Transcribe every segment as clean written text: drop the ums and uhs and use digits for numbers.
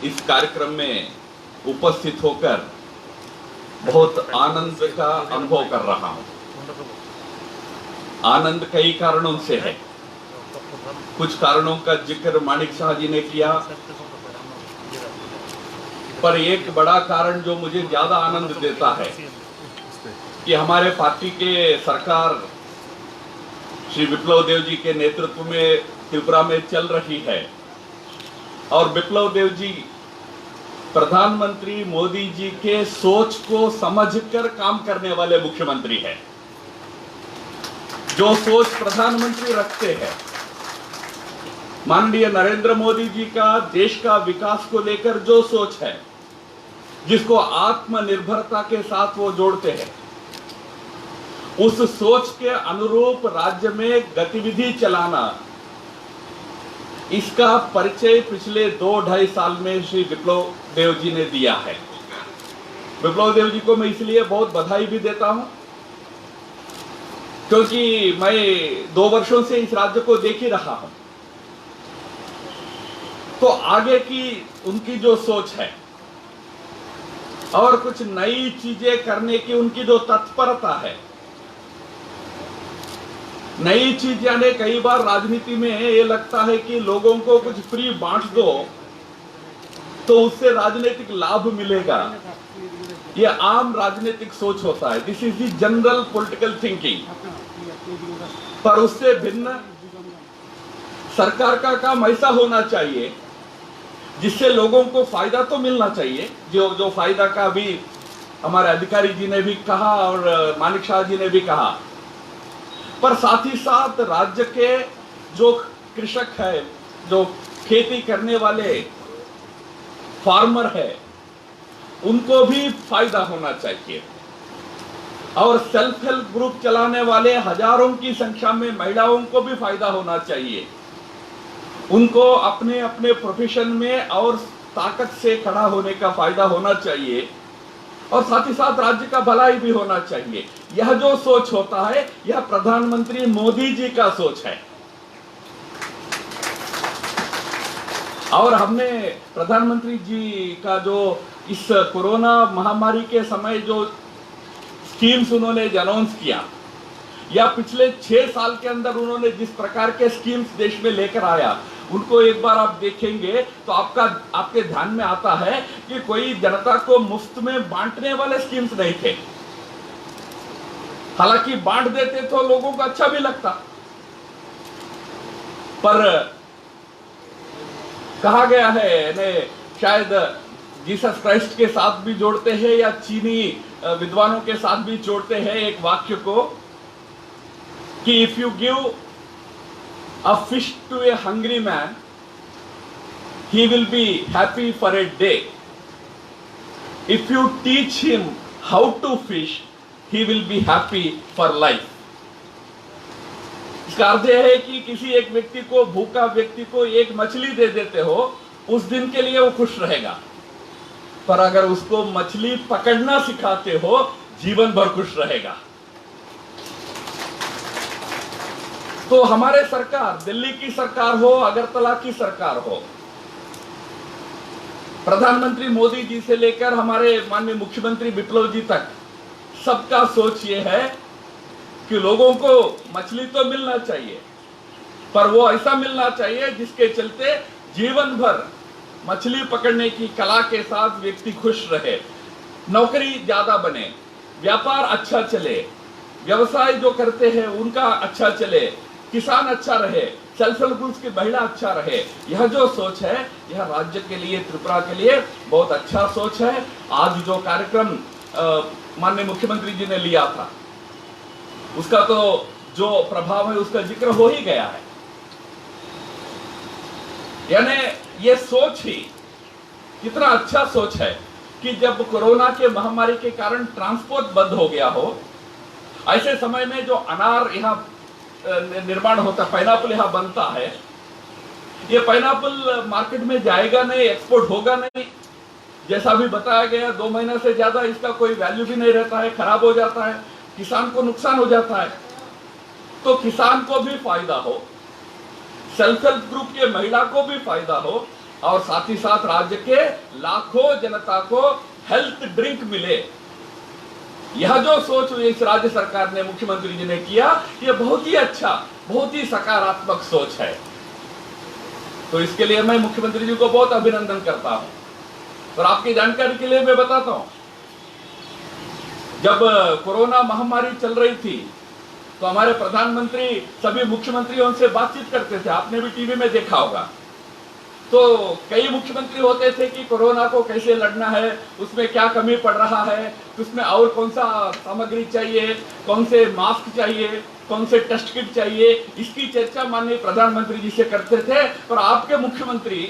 इस कार्यक्रम में उपस्थित होकर बहुत आनंद का अनुभव कर रहा हूं। आनंद कई कारणों से है। कुछ कारणों का जिक्र माणिक शाह जी ने किया, पर एक बड़ा कारण जो मुझे ज्यादा आनंद देता है कि हमारे पार्टी के सरकार श्री विप्लव देव जी के नेतृत्व में त्रिपुरा में चल रही है और विप्लव देव जी प्रधानमंत्री मोदी जी के सोच को समझकर काम करने वाले मुख्यमंत्री हैं। जो सोच प्रधानमंत्री रखते हैं, माननीय नरेंद्र मोदी जी का देश का विकास को लेकर जो सोच है, जिसको आत्मनिर्भरता के साथ वो जोड़ते हैं, उस सोच के अनुरूप राज्य में गतिविधि चलाना, इसका परिचय पिछले 2-2.5 साल में श्री विप्लव देव जी ने दिया है। विप्लव देव जी को मैं इसलिए बहुत बधाई भी देता हूं क्योंकि मैं 2 वर्षों से इस राज्य को देख ही रहा हूं। तो आगे की उनकी जो सोच है और कुछ नई चीजें करने की उनकी जो तत्परता है, नई चीज यानी कई बार राजनीति में ये लगता है कि लोगों को कुछ फ्री बांट दो तो उससे राजनीतिक लाभ मिलेगा। ये आम राजनीतिक सोच होता है, this is the general political thinking. पर उससे भिन्न सरकार का काम ऐसा होना चाहिए जिससे लोगों को फायदा तो मिलना चाहिए, जो फायदा का भी हमारे अधिकारी जी ने भी कहा और माणिक शाह जी ने भी कहा, पर साथ ही साथ राज्य के जो कृषक है, जो खेती करने वाले फार्मर है, उनको भी फायदा होना चाहिए। और सेल्फ हेल्प ग्रुप चलाने वाले हजारों की संख्या में महिलाओं को भी फायदा होना चाहिए। उनको अपने अपने प्रोफेशन में और ताकत से खड़ा होने का फायदा होना चाहिए और साथ ही साथ राज्य का भलाई भी होना चाहिए। यह जो सोच होता है, यह प्रधानमंत्री मोदी जी का सोच है। और हमने प्रधानमंत्री जी का जो इस कोरोना महामारी के समय जो स्कीम्स उन्होंने अनाउंस किया, या पिछले 6 साल के अंदर उन्होंने जिस प्रकार के स्कीम्स देश में लेकर आया, उनको एक बार आप देखेंगे तो आपके ध्यान में आता है कि कोई जनता को मुफ्त में बांटने वाले स्कीम्स नहीं थे। हालांकि बांट देते तो लोगों को अच्छा भी लगता, पर कहा गया है, शायद जीसस क्राइस्ट के साथ भी जोड़ते हैं या चीनी विद्वानों के साथ भी जोड़ते हैं एक वाक्य को कि if you give a fish to a hungry man, he will be happy for a day. If you teach him how to fish, he will be happy for life. इसका अर्थ यह है कि किसी एक व्यक्ति को, भूखा व्यक्ति को एक मछली दे देते हो, उस दिन के लिए वो खुश रहेगा। पर अगर उसको मछली पकड़ना सिखाते हो, जीवन भर खुश रहेगा। तो हमारे सरकार, दिल्ली की सरकार हो, अगरतला की सरकार हो, प्रधानमंत्री मोदी जी से लेकर हमारे माननीय मुख्यमंत्री विप्लव जी तक, सबका सोच ये है कि लोगों को मछली तो मिलना चाहिए, पर वो ऐसा मिलना चाहिए जिसके चलते जीवन भर मछली पकड़ने की कला के साथ व्यक्ति खुश रहे, नौकरी ज्यादा बने, व्यापार अच्छा चले, व्यवसाय जो करते हैं उनका अच्छा चले, किसान अच्छा रहे, सेल्फ हेल्प ग्रुप्स की महिला अच्छा रहे। यह जो सोच है, यह राज्य के लिए, त्रिपुरा के लिए बहुत अच्छा सोच है। आज जो कार्यक्रम माननीय मुख्यमंत्री जी ने लिया था, उसका तो जो प्रभाव है उसका जिक्र हो ही गया है। यानी ये सोच ही कितना अच्छा सोच है कि जब कोरोना के महामारी के कारण ट्रांसपोर्ट बंद हो गया हो, ऐसे समय में जो अनार यहाँ निर्माण होता, पाइनएप्पल यहाँ बनता है, ये पाइनएप्पल मार्केट में जाएगा नहीं, एक्सपोर्ट होगा नहीं। जैसा भी बताया गया, 2 महीने से ज्यादा इसका कोई वैल्यू भी नहीं रहता है, खराब हो जाता है, किसान को नुकसान हो जाता है। तो किसान को भी फायदा हो, सेल्फ हेल्प ग्रुप के महिला को भी फायदा हो, और साथ ही साथ राज्य के लाखों जनता को हेल्थ ड्रिंक मिले। यह जो सोच इस राज्य सरकार ने, मुख्यमंत्री जी ने किया, यह बहुत ही अच्छा, बहुत ही सकारात्मक सोच है। तो इसके लिए मैं मुख्यमंत्री जी को बहुत अभिनंदन करता हूं। और आपकी जानकारी के लिए मैं बताता हूं, जब कोरोना महामारी चल रही थी तो हमारे प्रधानमंत्री सभी मुख्यमंत्रियों से बातचीत करते थे, आपने भी टीवी में देखा होगा। तो कई मुख्यमंत्री होते थे कि कोरोना को कैसे लड़ना है, उसमें क्या कमी पड़ रहा है, उसमें और कौन सा सामग्री चाहिए, कौन से मास्क चाहिए, कौन से टेस्ट किट चाहिए, इसकी चर्चा माननीय प्रधानमंत्री जी से करते थे। और आपके मुख्यमंत्री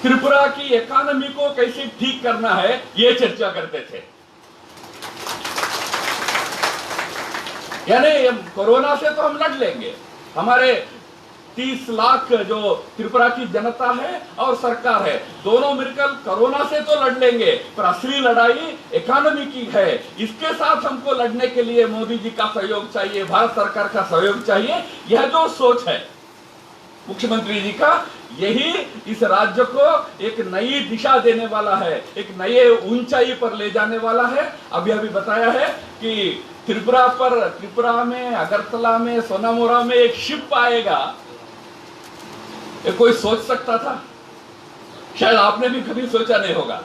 त्रिपुरा की इकोनॉमी को कैसे ठीक करना है, ये चर्चा करते थे। यानी कोरोना से तो हम लड़ लेंगे, हमारे 30 लाख जो त्रिपुरा की जनता है और सरकार है, दोनों मिलकर कोरोना से तो लड़ लेंगे, पर असली लड़ाई इकोनॉमी की है। इसके साथ हमको लड़ने के लिए मोदी जी का सहयोग चाहिए, भारत सरकार का सहयोग चाहिए। यह जो सोच है मुख्यमंत्री जी का, यही इस राज्य को एक नई दिशा देने वाला है, एक नए ऊंचाई पर ले जाने वाला है। अभी बताया है कि त्रिपुरा में, अगरतला में, सोनामुरा में एक शिप आएगा। ये कोई सोच सकता था? शायद आपने भी कभी सोचा नहीं होगा।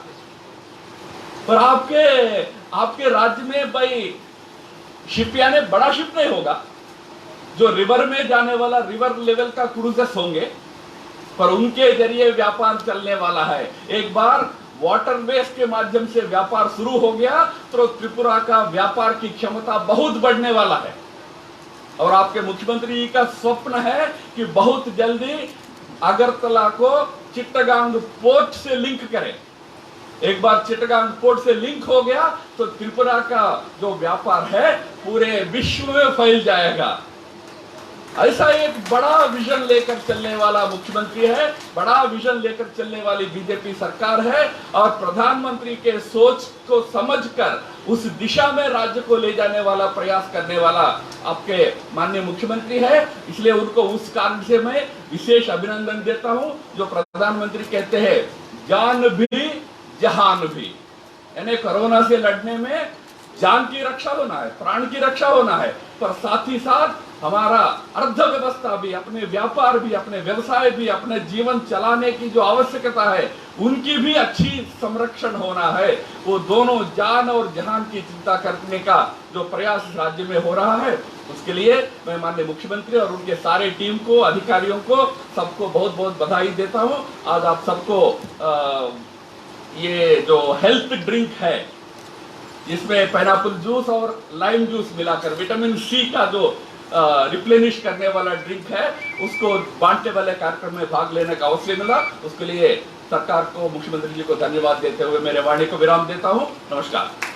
पर आपके राज्य में भाई शिप, यानी बड़ा शिप नहीं होगा, जो रिवर में जाने वाला रिवर लेवल का क्रूजेस होंगे, पर उनके जरिए व्यापार चलने वाला है। एक बार वाटरवेज के माध्यम से व्यापार शुरू हो गया तो त्रिपुरा का व्यापार की क्षमता बहुत बढ़ने वाला है। और आपके मुख्यमंत्री जी का स्वप्न है कि बहुत जल्दी अगरतला को चिट्टागांग पोर्ट से लिंक करें। एक बार चिट्टागांग पोर्ट से लिंक हो गया तो त्रिपुरा का जो व्यापार है पूरे विश्व में फैल जाएगा। ऐसा एक बड़ा विजन लेकर चलने वाला मुख्यमंत्री है, बड़ा विजन लेकर चलने वाली बीजेपी सरकार है। और प्रधानमंत्री के सोच को समझकर उस दिशा में राज्य को ले जाने वाला, प्रयास करने वाला आपके माननीय मुख्यमंत्री है। इसलिए उनको उस कारण से मैं विशेष अभिनंदन देता हूं। जो प्रधानमंत्री कहते हैं, जान भी जहान भी, यानी कोरोना से लड़ने में जान की रक्षा होना है, प्राण की रक्षा होना है, पर साथ ही साथ हमारा अर्थव्यवस्था भी, अपने व्यापार भी, अपने व्यवसाय भी, अपने जीवन चलाने की जो आवश्यकता है उनकी भी अच्छी संरक्षण होना है। वो दोनों जान और जहान की चिंता करने का जो प्रयास राज्य में हो रहा है, उसके लिए मैं माननीय मुख्यमंत्री और उनके सारे टीम को, अधिकारियों को, सबको बहुत बहुत बधाई देता हूँ। आज आप सबको ये जो हेल्थ ड्रिंक है, इसमें पाइनएप्पल जूस और लाइम जूस मिलाकर विटामिन सी का जो रिप्लेनिश करने वाला ड्रिंक है, उसको बांटने वाले कार्यक्रम में भाग लेने का अवसर मिला। उसके लिए सरकार को, मुख्यमंत्री जी को धन्यवाद देते हुए मेरे वाणी को विराम देता हूं। नमस्कार।